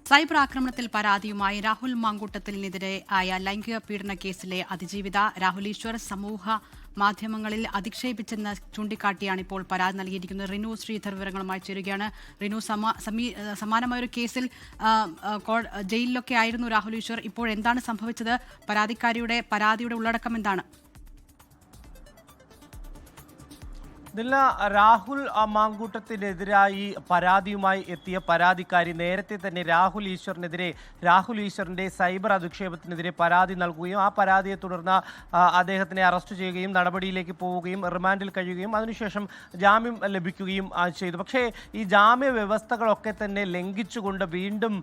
Cyber ആക്രമണത്തിൽ പരാതിയുമായി രാഹുൽ മാങ്കൂട്ടത്തിനെതിരെ ആയ ലൈംഗിക പീഡന കേസിലെ അതിജീവിത രാഹുൽ ഈശ്വർ സമൂഹ മാധ്യമങ്ങളിൽ അധിക്ഷേപിച്ചെന്ന് ചൂണ്ടിക്കാട്ടിയാണ് ഇപ്പോൾ പരാതി നൽകിയിരിക്കുന്നത്. റിനു ശ്രീധർ വിവരങ്ങളുമായി ചേരുകയാണ്. റിനു, സമാനമായൊരു കേസിൽ ജയിലിലൊക്കെ ആയിരുന്നു രാഹുൽ ഈശ്വർ. ഇപ്പോൾ എന്താണ് സംഭവിച്ചത്? പരാതിയുടെ ഉള്ളടക്കം എന്താണ്? രാഹുൽ മാങ്കൂട്ടത്തിനെതിരായി പരാതിയുമായി എത്തിയ പരാതിക്കാരി നേരത്തെ തന്നെ രാഹുൽ ഈശ്വറിന്റെ സൈബർ അധിക്ഷേപത്തിനെതിരെ പരാതി നൽകുകയും ആ പരാതിയെ തുടർന്ന് അദ്ദേഹത്തിനെ അറസ്റ്റ് ചെയ്യുകയും നടപടിയിലേക്ക് പോവുകയും റിമാൻഡിൽ കഴിയുകയും അതിനുശേഷം ജാമ്യം ലഭിക്കുകയും ചെയ്തു. പക്ഷേ ഈ ജാമ്യ വ്യവസ്ഥകളൊക്കെ തന്നെ ലംഘിച്ചുകൊണ്ട് വീണ്ടും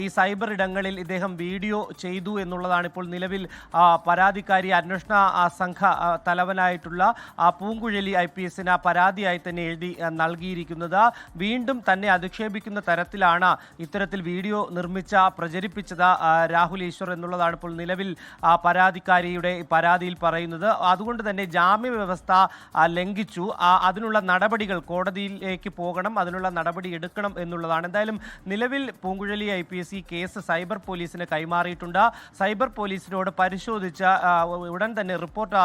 ഈ സൈബർ ഇടങ്ങളിൽ ഇദ്ദേഹം വീഡിയോ ചെയ്തു എന്നുള്ളതാണ് ഇപ്പോൾ നിലവിൽ പരാതിക്കാരി അന്വേഷണ സംഘ തലവനായിട്ടുള്ള പൂങ്കുഴലി IPS പരാതിയായി തന്നെ എഴുതി നൽകിയിരിക്കുന്നത്. വീണ്ടും തന്നെ അധിക്ഷേപിക്കുന്ന തരത്തിലാണ് ഇത്തരത്തിൽ വീഡിയോ പ്രചരിപ്പിച്ചത് രാഹുൽ ഈശ്വർ എന്നുള്ളതാണ് ഇപ്പോൾ നിലവിൽ പരാതിക്കാരിയുടെ പരാതിയിൽ പറയുന്നത്. അതുകൊണ്ട് തന്നെ ജാമ്യ വ്യവസ്ഥ ലംഘിച്ചു. അതിനുള്ള നടപടികൾ കോടതിയിലേക്ക് പോകണം, അതിനുള്ള നടപടി എടുക്കണം എന്നുള്ളതാണ്. എന്തായാലും നിലവിൽ പൂങ്കുഴലി IPS ഈ കേസ് സൈബർ പോലീസിന് കൈമാറിയിട്ടുണ്ട്. സൈബർ പോലീസിനോട് പരിശോധിച്ച് ഉടൻ തന്നെ റിപ്പോർട്ട്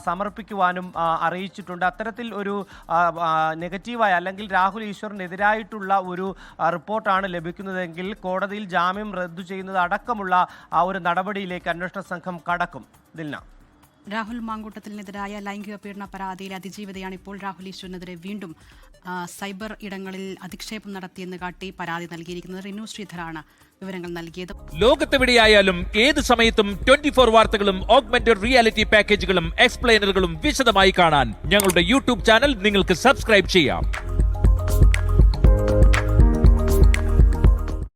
സമർപ്പിക്കുവാനും അറിയിച്ചിട്ടുണ്ട്. അത്തരത്തിൽ ഒരു നെഗറ്റീവായ അല്ലെങ്കിൽ രാഹുൽ ഈശ്വറിനെതിരായിട്ടുള്ള ഒരു റിപ്പോർട്ടാണ് ലഭിക്കുന്നതെങ്കിൽ കോടതിയിൽ ജാമ്യം റദ്ദു ചെയ്യുന്നത് അടക്കമുള്ള ഒരു നടപടിയിലേക്ക് അന്വേഷണ സംഘം കടക്കും. രാഹുൽ മാങ്കൂട്ടത്തിനെതിരായ ലൈംഗിക പീഡന പരാതിയിലെ അതിജീവിതയാണ് ഇപ്പോൾ രാഹുൽ ഈശ്വറിനെതിരെ വീണ്ടും സൈബർ ഇടങ്ങളിൽ അധിക്ഷേപം നടത്തിയെന്ന് കാട്ടി പരാതി നൽകിയിരിക്കുന്നത്. റിനു ശ്രീധറാണ് വിവരങ്ങൾ നൽകിയത്. ലോകത്തെവിടെയായാലും ഏത് സമയത്തും 24 വാർത്തകളും ഓഗ്മെന്റഡ് റിയാലിറ്റി പാക്കേജുകളും എക്സ്പ്ലെയിനറുകളും വിശദമായി കാണാൻ ഞങ്ങളുടെ YouTube ചാനൽ നിങ്ങൾക്ക് സബ്സ്ക്രൈബ് ചെയ്യാം.